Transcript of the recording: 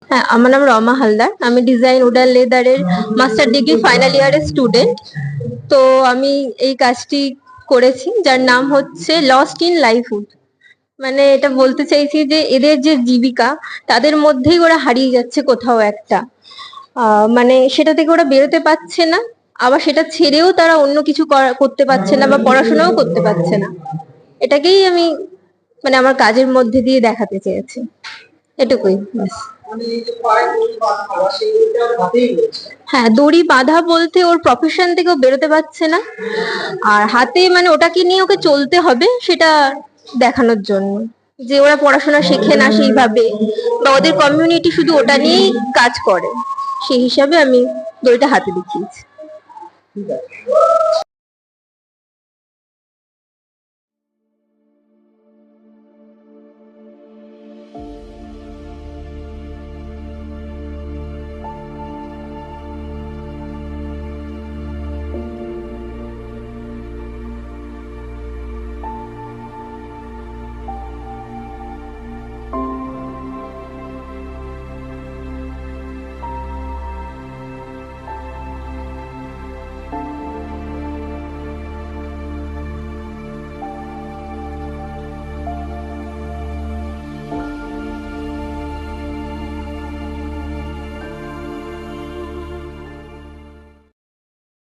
হ্যাঁ, আমার নাম রমা হালদার। আমি ডিজাইন উডান লেদারের মাস্টার ডিগ্রি ফাইনাল ইয়ারের স্টুডেন্ট। তো আমি এই কাজটি করেছি, যার নাম হচ্ছে লস্ট ইন লাইভহুড। মানে এটা বলতে চাইছি যে এদের যে জীবিকা, তাদের মধ্যেই ওরা হারিয়ে যাচ্ছে কোথাও একটা। মানে সেটা থেকে ওরা বেরোতে পারছে না, আবার সেটা ছেড়েও তারা অন্য কিছু করতে পারছে না বা পড়াশোনাও করতে পারছে না। এটাকেই আমি মানে আমার কাজের মধ্যে দিয়ে দেখাতে চেয়েছি, এটুকুই ব্যাস। হ্যাঁ, দড়ি বাঁধা বলতে ওর প্রফেশন থেকে ও বেরোতে পারছে না, আর হাতে মানে ওটাকে নিয়ে ওকে চলতে হবে সেটা দেখানোর জন্য, যে ওরা পড়াশোনা শেখে না সেইভাবে, বা ওদের কমিউনিটি শুধু ওটা নিয়েই কাজ করে, সেই হিসাবে আমি দড়িটা হাতে দেখিয়েছি।